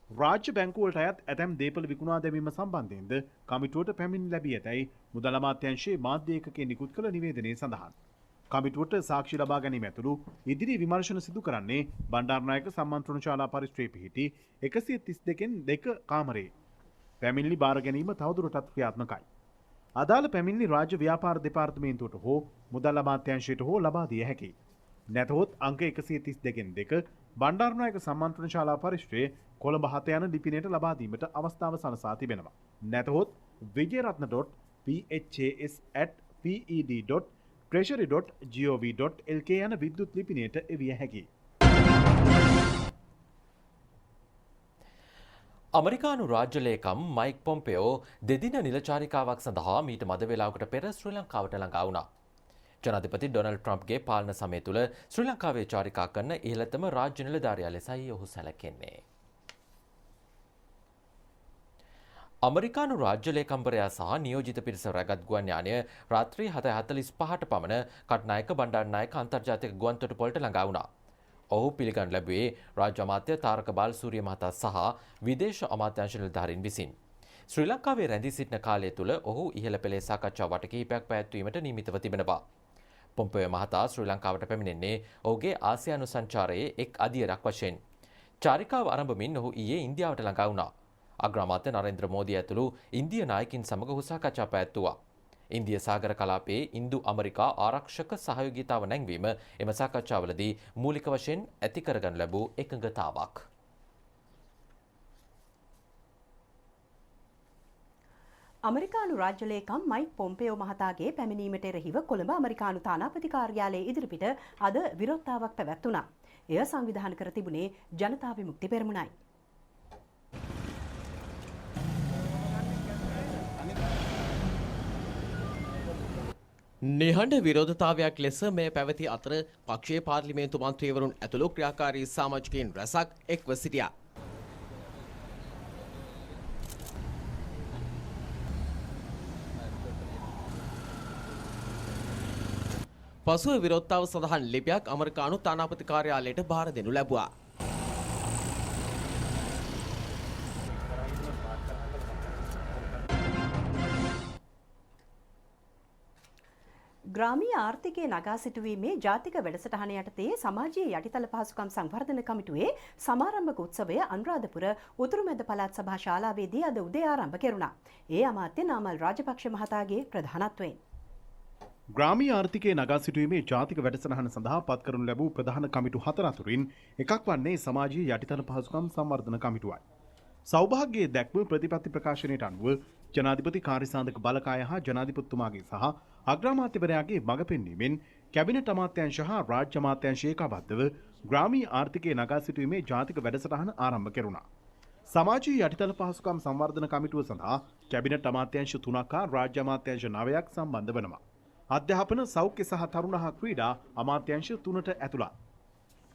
රාජ්‍ය බැංකුවලට අයත් ඇතැම් දේපල විකුණා දැමීම සම්බන්ධයෙන්ද කමිටුවට පැමිණිලි ලැබී ඇතැයි මුදල් අමාත්‍යාංශයේ මාධ්‍ය ඒකකයේ නිකුත් කළ නිවේදනයේ සඳහන්. කමිටුවට සාක්ෂි ලබා ගැනීම ඇතුළු ඉදිරි විමර්ශන සිදු කරන්නේ බණ්ඩාරනායක සම්මන්ත්‍රණ ශාලා පරිශ්‍රයේ පිහිටි 132න් 2 කාමරයේ. පැමිණිලි බාර ගැනීම තවදුරටත් ක්‍රියාත්මකයි. අදාළ පැමිණිලි රාජ්‍ය ව්‍යාපාර දෙපාර්තමේන්තුවට හෝ මුදල් අමාත්‍යාංශයට හෝ ලබා දිය හැකියි. නැතහොත් අංක 132න් 2 බණ්ඩාරනායක සම්මන්ත්‍රණ ශාලා පරිශ්‍රයේ කොළඹ 7 යන ලිපිනයට ලබා දීමට අවස්ථාව සලසා තිබෙනවා. නැතහොත් vijayratna.ped.treasury.gov.lk යන විද්‍යුත් ලිපිනයට එවිය හැකියි. අමරිකානු රාජ්‍ය ලේකම් මයික් පොම්පෙයෝ දෙදින නිලචාරිකාවක් සඳහා මීට මද වේලාවකට පෙර ශ්‍රී ලංකාවට ළඟා වුණා. ජනාධිපති ඩොනල්ඩ් ට්‍රම්ප්ගේ පාලන සමය තුළ ශ්‍රී ලංකාවේ චාරිකා කරන ඉහළතම රාජ්‍ය නිලධාරියා ලෙසයි ඔහු සැලකෙන්නේ. අමරිකානු රාජ්‍ය ලේකම්වරයා සහ නියෝජිත පිරිස රැගත් ගුවන් යානය රාත්‍රී 7:45ට පමණ කට්නායක බණ්ඩාරනායක අන්තර්ජාතික ගුවන්තොටුපළට ළඟා වුණා. ඔහු පිළිගනු ලැබුවේ රාජ්‍ය අමාත්‍ය තාරක බාලසූරිය මහතා සහ විදේශ අමාත්‍යාංශ නිලධාරීන් විසින්. ශ්‍රී ලංකාවේ රැඳී සිටින කාලය තුළ ඔහු ඉහළ පෙළේ සාකච්ඡා වට කිහිපයක් පැවැත්වීමට නියමිතව තිබෙනවා. පොම්පෙයෝ මහතා ශ්‍රී ලංකාවට පැමිණෙන්නේ ඔහුගේ ආසියානු සංචාරයේ එක් අදියරක් වශයෙන්. චාරිකාව ආරම්භමින් ඔහු ඊයේ ඉන්දියාවට ළඟා වුණා. අග්‍රාමාත්‍ය නරේන්ද්‍ර මෝදී ඇතුළු ඉන්දිය නායකින් සමග ඔහු සාකච්ඡා පැවැත්වුවා. ඉන්දිය සාගර කලාපයේ ඉන්දු ඇමරිකා ආරක්ෂක සහයෝගීතාව නැංවීම එම සාකච්ඡාවලදී මූලික වශයෙන් ඇති කරගනු ලැබූ එකඟතාවක්. අමරිකානු රාජ්‍ය ලේකම් මයික් පොම්පෙයෝ මහතාගේ පැමිණීමට එරෙහිව කොළඹ අමරිකානු තානාපති කාර්යාලයේ ඉදිරිපිට අද විරෝධතාවක් පැවැත්වුණා. එය සංවිධානය කර තිබුණේ ජනතා විමුක්ති පෙරමුණයි. නිහඬ විරෝධතාවයක් ලෙස මේ පැවති අතර පක්ෂයේ පාර්ලිමේන්තු මන්ත්‍රීවරුන් ඇතුළු ක්‍රියාකාරී සමාජිකයින් රැසක් එක්ව සිටියා. පසුව විරෝධතාව සඳහන් ලිපියක් අමරිකානු තානාපති කාර්යාලයට බාර දෙනු ලැබුවා. ග්‍රාමීය ආර්ථිකයේ නගා සිටුවීමේ ජාතික වැඩසටහන යටතේ සමාජීය යටිතල පහසුකම් සංවර්ධන කමිටුවේ සමාරම්භක උත්සවය අනුරාධපුර උතුරුමැද පළාත් සභා ශාලාවේදී අද උදේ ආරම්භ කෙරුණා. ඒ අමාත්‍ය නාමල් රාජපක්ෂ මහතාගේ ප්‍රධානත්වයෙන්. ග්‍රාමීය ආර්ථිකයේ නගා සිටුවීමේ ජාතික වැඩසටහන සඳහා පත් කරනු ලැබූ ප්‍රධාන කමිටු 4 අතුරින් එකක් වන්නේ සමාජීය යටිතල පහසුකම් සංවර්ධන කමිටුවයි. සෞභාග්‍යයේ දැක්ම ප්‍රතිපත්ති ප්‍රකාශනයට අනුව ජනාධිපති කාර්යසාධක බලකාය හා ජනාධිපතිතුමාගේ සහ අග්‍රාමාත්‍යවරයාගේ මඟ පෙන්වීමෙන් කැබිනට් අමාත්‍යාංශ හා රාජ්‍ය අමාත්‍යාංශ ඒකාබද්ධව ග්‍රාමීය ආර්ථිකයේ නගා සිටුවීමේ ජාතික වැඩසටහන ආරම්භ කෙරුණා. සමාජීය යටිතල පහසුකම් සංවර්ධන කමිටුව සඳහා කැබිනට් අමාත්‍යාංශ 3ක් හා රාජ්‍ය අමාත්‍යාංශ 9ක් සම්බන්ධ වෙනවා. අධ්‍යාපන සෞඛ්‍ය සහ තරුණ හා ක්‍රීඩා අමාත්‍යාංශ 3ට ඇතුළත්.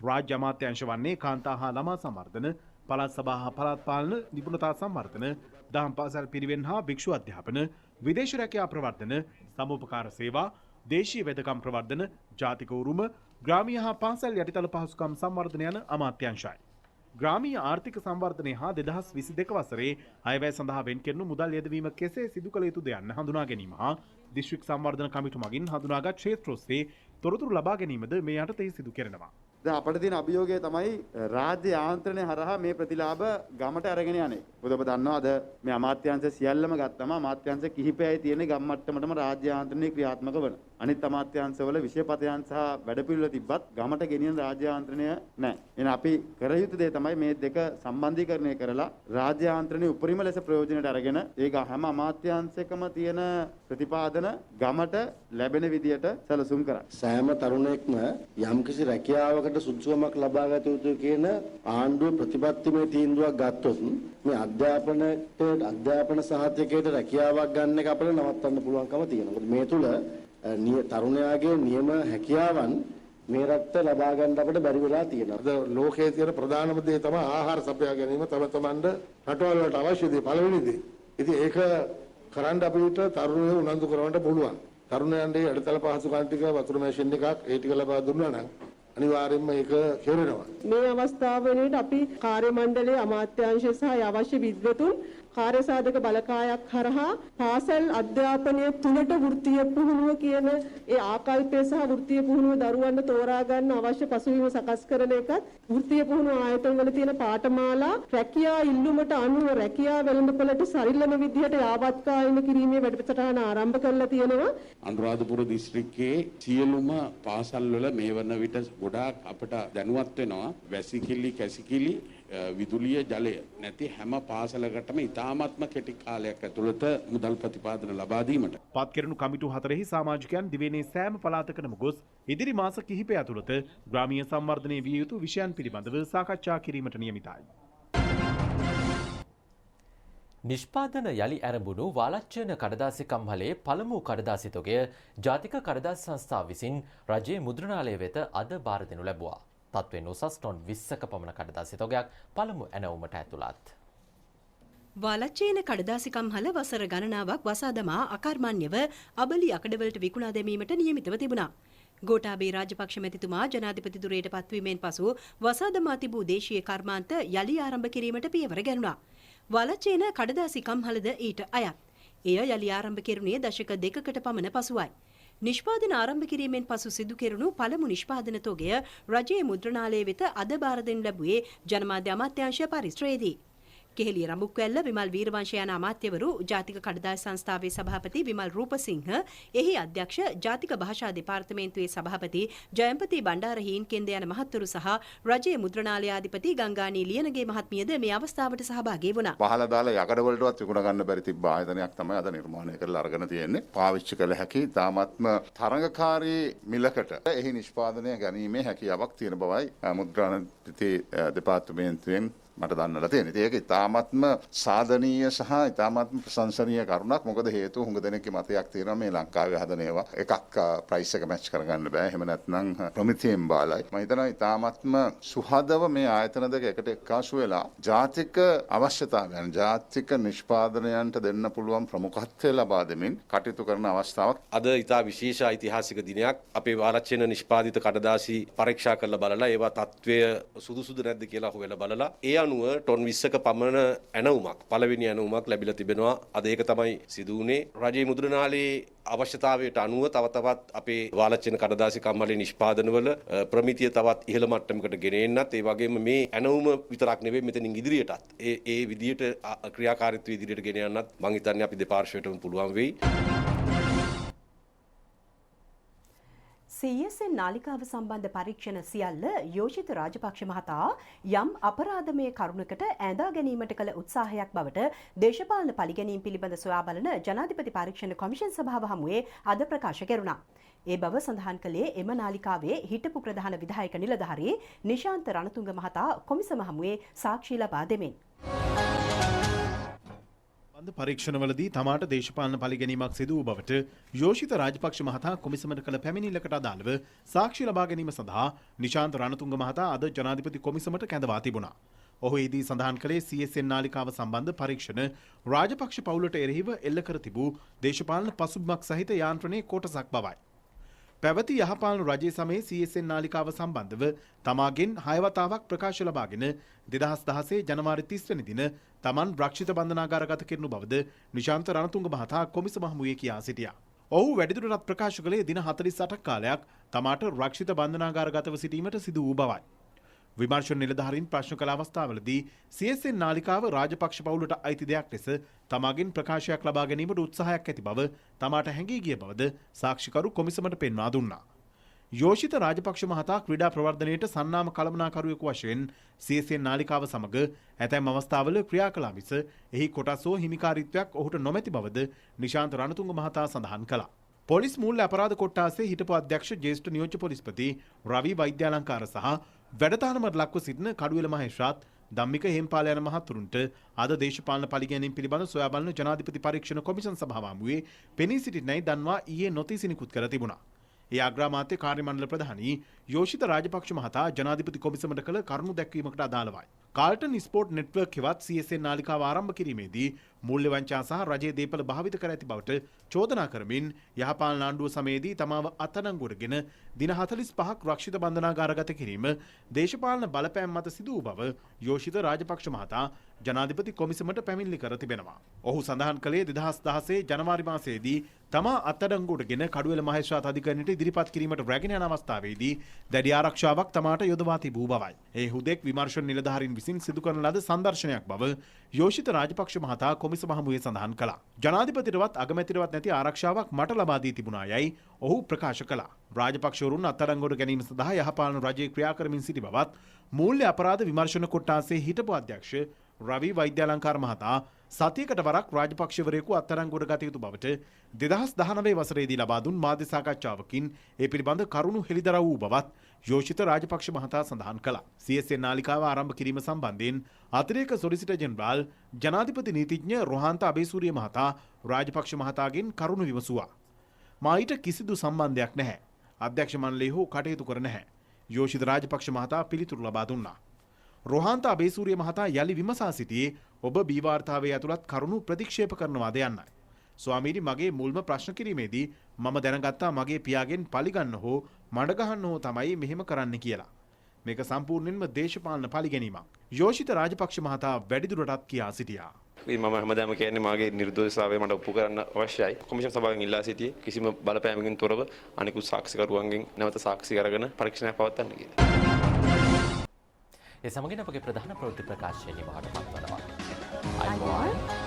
රාජ්‍ය අමාත්‍යාංශ වන්නේ කාන්තා හා ළමා සංවර්ධන, පළාත් සභා හා පළාත් පාලන, නිපුණතා සංවර්ධන, දහම් පාසල් පිරිවෙන් හා භික්ෂු අධ්‍යාපන, විදේශ රැකියා ප්‍රවර්ධන, සමූපකාර සේවා, දේශීය වෙදකම් ප්‍රවර්ධන, ජාතික උරුම, ග්‍රාමීය හා පාසල් යටිතල පහසුකම් සංවර්ධන යන අමාත්‍යාංශයි. ග්‍රාමීය ආර්ථික සංවර්ධනය හා 2022 වසරේ අයවැය සඳහා වෙන් කෙරෙනු මුදල් යෙදවීම කෙසේ සිදු කළ යුතුද යන්න හඳුනා ගැනීම හා දිස්ත්‍රික් සංවර්ධන කමිටු මගින් හඳුනාගත් ක්ෂේත්‍ර ඔස්සේ තොරතුරු ලබා ගැනීමද මේ යටතේ සිදු කරනවා. දැන් අපිට තියෙන අභියෝගය තමයි රාජ්‍ය යාන්ත්‍රණය හරහා මේ ප්‍රතිලාභ ගමට අරගෙන යන්නේ. මොකද ඔබ දන්නවා අද මේ අමාත්‍යාංශ සියල්ලම ගත්තම අමාත්‍යාංශ කිහිපයයි තියෙන ගම් මට්ටමටම රාජ්‍ය යාන්ත්‍රණය ක්‍රියාත්මක වන. අනිත් අමාත්‍යාංශවල විෂයපතයන් සහ වැඩපිළිවෙල තිබ්බත් ගමට ගෙනියන රාජ්‍ය යාන්ත්‍රණය නැහැ. එහෙනම් අපි කර යුතු දේ තමයි මේ දෙක සම්බන්ධීකරණය කරලා රාජ්‍ය යාන්ත්‍රණය උපරිම ලෙස ප්‍රයෝජනයට අරගෙන ඒක හැම අමාත්‍යාංශයකම තියෙන ප්‍රතිපාදන ගමට ලැබෙන විදියට සැලසුම් කරන්න. සෑම තරුණයෙක්ම යම්කිසි රැකියාවකට සුදුසුකමක් ලබා ගත යුතු කියන ආණ්ඩුව ප්‍රතිපත්තිමය තීන්දුවක් ගත්තොත් මේ අධ්‍යාපන සහතිකයට රැකියාවක් ගන්න එක අපිට නවත්තන්න පුළුවන්කම තියෙනවා. මොකද මේ තුල තරුණයාගේ නියම හැකියාවන් මේ රට ලබා ගන්න අපිට බැරි වෙලා තියෙනවා. අද ලෝකයේ තියෙන ප්‍රධානම දේ තමයි ආහාර සපයා ගැනීම තමන්ට රටවල් වලට අවශ්‍ය දේ පළවෙනි දේ. ඉතින් ඒක කරන්න අපිට තරුණයෝ උනන්දු කරවන්න පුළුවන්. තරුණයන්ගේ අඩතල පහසුකම් ටික වතුර මැෂින් එකක් ඒ ටික ලබා දුන්නා නම් අනිවාර්යයෙන්ම ඒක කෙරෙනවා. මේ අවස්ථාවේදී අපි කාර්ය මණ්ඩලයේ අමාත්‍යාංශ සහ අවශ්‍ය විද්වතුන් කාර්යසාධක බලකායක් හරහා පාසල් අධ්‍යාපනයේ තුලට වෘත්තීය පුහුණුව කියන ඒ ආකල්පය සහ වෘත්තීය පුහුණුව දරුවන්ට තෝරා ගන්න අවශ්‍ය පසුබිම සකස් කරන එකත් වෘත්තීය පුහුණුව ආයතන වල තියෙන පාඨමාලා රැකියා ඉල්ලුමට අනුව රැකියා වෙළඳපොළට සරිලන විදිහට යාවත්කාලින කිරීමේ වැඩසටහන ආරම්භ කරලා තියෙනවා. අනුරාධපුර දිස්ත්‍රික්කයේ සියලුම පාසල් වල මේ වන විට ගොඩාක් අපට දැනුවත් වෙනවා වැසිකිලි කැසිකිලි විදුලිය ජලය නැති හැම පාසලකටම ඉතාමත්ම කෙටි කාලයක් ඇතුළත මුදල් ප්‍රතිපාදන ලබා දීමට පත් කෙරෙනු කමිටු 4හි සමාජිකයන් දිවයිනේ සෑම පළාතකටම ගොස් ඉදිරි මාස කිහිපය ඇතුළත ග්‍රාමීය සංවර්ධනයේ විය යුතු විෂයන් පිළිබඳව සාකච්ඡා කිරීමට නියමිතයි. නිෂ්පාදන යළි ඇරඹුණු වාලච්චන කඩදාසි කම්හලේ පළමු කඩදාසි තොගය ජාතික කඩදාසි සංස්ථාව විසින් රජයේ මුද්‍රණාලය වෙත අද බාර දෙනු ලැබුවා. තත්වෙන් උසස් ටොන් 20ක පමණ කඩදාසි තොගයක් පළමු ඇනවුමට ඇතුළත්. වාලච්චේන කඩදාසි කම්හල වසර ගණනාවක් වසා දමා අකර්මණ්‍යව අබලි අකඩවලට විකුණා දැමීමට නියමිතව තිබුණා. ගෝඨාභය රාජපක්ෂ මැතිතුමා ජනාධිපති ධුරයට පත්වීමෙන් පසු වසා දමා තිබූ දේශීය කර්මාන්ත යළි ආරම්භ කිරීමට පියවර ගැනුණා. වාලච්චේන කඩදාසි කම්හලද ඊට අයත්. එය යළි ආරම්භ කෙරුණේ දශක 2කට පමණ පසුවයි. නිෂ්පාදන ආරම්භ කිරීමෙන් පසු සිදු කෙරුණු පළමු නිෂ්පාදන තොගය රජයේ මුද්‍රණාලය වෙත අද බාර දෙනු ලැබුවේ ජනමාධ්‍ය අමාත්‍යාංශ පරිශ්‍රයේදී. කෙහෙලිය රඹුක්වැල්ල විමල් වීරවංශ යන අමාත්‍යවරු ජාතික කඩදාසි සංස්ථාවේ සභාපති විමල් රූපසිංහ, එහි අධ්‍යක්ෂ ජාතික භාෂා දෙපාර්තමේන්තුවේ සභාපති ජයම්පති බණ්ඩාර හීන්කෙන්ද යන මහත්වරු සහ රජයේ මුද්‍රණාලයාධිපති ගංගානී ලියනගේ මහත්මියද මේ අවස්ථාවට සහභාගී වුණා. පහළ දාලා යකඩ වලටවත් විකුණ ගන්න බැරි තිබ්බ ආයතනයක් තමයි අද නිර්මාණය කරලා අරගෙන තියෙන්නේ. පාවිච්චි කළ හැකි තාමත්ම තරඟකාරී මිලකට එහි නිෂ්පාදනය ගැනීමේ හැකියාවක් තියෙන බවයි මුද්‍රණ දෙපාර්තමේන්තුවෙන් මට දන්නලා තියෙනවා. ඒක ඉතාමත්ම සාධනීය සහ ඉතාමත්ම ප්‍රශංසනීය කරුණක්. මොකද හේතුව හුඟ දෙනෙක්ගේ මතයක් තියෙනවා මේ ලංකාවේ හදන ඒවා එකක් ප්‍රයිස් එක මැච් කරගන්න බෑ. එහෙම නැත්නම් ප්‍රමිතියෙන් බාලයි. මම හිතනවා ඉතාමත්ම සුහදව මේ ආයතන දෙක එකට එක්කාසු වෙලා ජාතික අවශ්‍යතාවයන්, ජාතික නිෂ්පාදනයන්ට දෙන්න පුළුවන් ප්‍රමුඛත්වය ලබා දෙමින් කටයුතු කරන අවස්ථාවක්. අද ඉතා විශේෂ ඓතිහාසික දිනයක්. අපේ ආරක්ෂණ නිෂ්පාදිත කඩදාසි පරීක්ෂා කරලා බලලා ඒවා තත්ත්වය සුදුසුද නැද්ද කියලා හොයලා බලලා ඒ අනුව ටොන් 20ක පමණ ඇණවුමක්, පළවෙනි ඇණවුමක් ලැබිලා තිබෙනවා. අද ඒක තමයි සිදු වුණේ. රජයේ මුද්‍රණාලයේ අවශ්‍යතාවයට අනුව තව තවත් අපේ වාලච්චන කඩදාසි කම්මලේ නිෂ්පාදනවල ප්‍රමිතිය තවත් ඉහළ මට්ටමකට ගෙන එන්නත්, ඒ වගේම මේ ඇණවුම විතරක් නෙවෙයි මෙතනින් ඉදිරියටත් ඒ විදියට ක්‍රියාකාරීත්වය ඉදිරියට ගෙන යන්නත් මම හිතන්නේ අපි දෙපාර්ශ්වයටම පුළුවන් වෙයි. CSN නාලිකාව සම්බන්ධ පරීක්ෂණ සියල්ල යෝෂිත රාජපක්ෂ මහතා යම් අපරාධමය කරුණකට ඈඳා ගැනීමට කළ උත්සාහයක් බවට දේශපාලන පරිගැනීම් පිළිබඳ සොයා බලන ජනාධිපති පරීක්ෂණ කොමිෂන් සභාව හමුවේ අද ප්‍රකාශ කෙරුණා. ඒ බව සඳහන් කළේ එම නාලිකාවේ හිටපු ප්‍රධාන විධායක නිලධාරී නිශාන්ත රණතුංග මහතා කොමිසම හමුවේ සාක්ෂි ලබා දෙමින්. පරීක්ෂණවලදී තමාට දේශපාලන පරිගැනීමක් සිදු වූ බවට යෝෂිත රාජපක්ෂ මහතා කොමිසමට කළ පැමිණිල්ලකට අදාළව සාක්ෂි ලබා ගැනීම සඳහා නිශාන්ත රණතුංග මහතා අද ජනාධිපති කොමිසමට කැඳවා තිබුණා. ඔහු එහිදී සඳහන් කළේ CSN නාලිකාව සම්බන්ධ පරීක්ෂණ රාජපක්ෂ පවුලට එරෙහිව එල්ල කර තිබූ දේශපාලන පසුබිමක් සහිත යාන්ත්‍රණයේ කොටසක් බවයි. පැවති යහපාලන රජයේ සමයේ CSN නාලිකාව සම්බන්ධව තමාගෙන් 6 වතාවක් ප්‍රකාශ ලබාගෙන 2016 ජනවාරි 30 වෙනි දින තමන් රක්ෂිත බන්ධනාගාරගත කෙරෙනු බවද නිශාන්ත රණතුංග මහතා කොමිසම හමුවේ කියා සිටියා. ඔහු වැඩිදුරටත් ප්‍රකාශ කළේ දින 48ක් කාලයක් තමාට රක්ෂිත බන්ධනාගාරගතව සිටීමට සිදු වූ බවයි. විමර්ශන නිලධාරීන් ප්‍රශ්න කළ අවස්ථාවලදී CSN නාලිකාව රාජපක්ෂ පවුලට අයිති දෙයක් ලෙස තමාගෙන් ප්‍රකාශයක් ලබා ගැනීමට උත්සාහයක් ඇති බව තමාට හැඟී ගිය බවද සාක්ෂිකරු කොමිසමට පෙන්වා දුන්නා. යෝෂිත රාජපක්ෂ මහතා ක්‍රීඩා ප්‍රවර්ධනයට සන්නාම කළමනාකරුවෙකු වශයෙන් CSN නාලිකාව සමග ඇතැම් අවස්ථාවල ක්‍රියා කළා මිස එහි කොටස් හෝ හිමිකාරීත්වයක් ඔහුට නොමැති බවද නිශාන්ත රණතුංග මහතා සඳහන් කළා. පොලිස් මූල්‍ය අපරාධ කොට්ටාසේ හිටපු අධ්‍යක්ෂ ජ්‍යෙෂ්ඨ නියෝජ්‍ය පොලිස්පති රවි වෛද්‍යාලංකාර සහ වැඩතානමට ලක්ව සිටින කඩුවෙල මහේස්ත්‍රාත් ධම්මික හේම්පාල යන මහතුරුන්ට අද දේශපාලන පරිගැනීම් පිළිබඳ සොයා බලන ජනාධිපති පරීක්ෂණ කොමිෂන් සභාව හමුවේ පෙනී සිටින්නයි දන්වා ඊයේ නොතීසි නිකුත් කර තිබුණා. ඒ අග්‍රාමාත්‍ය කාර්ය මණ්ඩල ප්‍රධානී යෝෂිත රාජපක්ෂ මහතා ජනාධිපති කොමිසමට කළ කරුණු දැක්වීමකට අදාළවයි. කාල්ටන් ස්පෝර්ට් නෙට්වර්ක් හෙවත් CSN නාලිකාව ආරම්භ කිරීමේදී මූල්‍ය වංචා සහ රජයේ දේපල භාවිත කර ඇති බවට චෝදනා කරමින් යහපාලන ආණ්ඩුව සමයේදී තමාව අත්අඩංගුවටගෙන දින 45ක් රක්ෂිත බන්ධනාගාරගත කිරීම දේශපාලන බලපෑම් මත සිදු වූ බව යෝෂිත රාජපක්ෂ මහතා ජනාධිපති කොමිසමට පැමිණිලි කර තිබෙනවා. ඔහු සඳහන් කළේ 2016 ජනවාරි මාසයේදී තමා අත්අඩංගුවටගෙන කඩුවෙල මහේස්ත්‍රාත් අධිකරණයට ඉදිරිපත් කිරීමට රැගෙන යන අවස්ථාවේදී දැඩි ආරක්ෂාවක් තමාට යොදවා තිබූ බවයි. ඒ හුදෙක් විමර්ශන නිලධාරීන් විසින් සිදු කරන ලද සංදර්ශනයක් බව යෝෂිත රාජපක්ෂ මහතා කොමිසම හමුවේ සඳහන් කළා. ජනාධිපතිටවත් අගමැතිටවත් නැති ආරක්ෂාවක් මට ලබා දී තිබුණා යයි ඔහු ප්‍රකාශ කළා. රාජපක්ෂවරුන් අත්අඩංගුවට ගැනීම සඳහා යහපාලන රජයේ ක්‍රියා කරමින් සිටි බවත් මූල්‍ය අපරාධ විමර්ශන කොට්ටාසේ හිටපු අධ්‍යක්ෂ රවි වෛද්‍යාලංකාර මහතා සතියකට වරක් රාජපක්ෂවරයෙකු අත්අඩංගුවට ගත යුතු බවට 2019 වසරේදී ලබා දුන් මාධ්‍ය සාකච්ඡාවකින් ඒ පිළිබඳ කරුණු හෙළිදරව් වූ බවත් යෝෂිත රාජපක්ෂ මහතා සඳහන් කළා. CSN නාලිකාව ආරම්භ කිරීම සම්බන්ධයෙන් අතිරේක සොලිසිටර් ජෙනරාල් ජනාධිපති නීතිඥ රොහන්ත අබේසූරිය මහතා රාජපක්ෂ මහතාගෙන් කරුණු විමසුවා. මා ඊට කිසිදු සම්බන්ධයක් නැහැ. අධ්‍යක්ෂ මණ්ඩලය හෝ කටයුතු කර නැහැ. යෝෂිත රාජපක්ෂ මහතා පිළිතුරු ලබා දුන්නා. රොහන්ත අබේසූරිය මහතා යලි විමසා සිටියේ ඔබ බී වාර්තාවේ ඇතුළත් කරුණු ප්‍රතික්ෂේප කරනවාද යන්නයි. ස්වාමීනි, මගේ මුල්ම ප්‍රශ්න කිරීමේදී මම දැනගත්තා මගේ පියාගෙන් පලිගන්න හෝ මඩ ගහන්න හෝ තමයි මෙහෙම කරන්න කියලා. මේක සම්පූර්ණයෙන්ම දේශපාලන පලිගැනීමක්. යෝෂිත රාජපක්ෂ මහතා වැඩිදුරටත් කියා සිටියා. මම හැමදාම කියන්නේ මාගේ නිර්දෝෂතාවය මට ඔප්පු කරන්න අවශ්‍යයි. කොමිෂන් සභාවෙන් ඉල්ලා සිටියේ කිසිම බලපෑමකින් තොරව අනිකුත් සාක්ෂිකරුවන්ගෙන් නැවත සාක්ෂි කරගෙන පරීක්ෂණයක් පවත්වන්න කියලා. ඒ සමගින් අපගේ ප්‍රධාන ප්‍රවෘත්ති ප්‍රකාශය නිමවට පත්වනවා. අයිබෝන්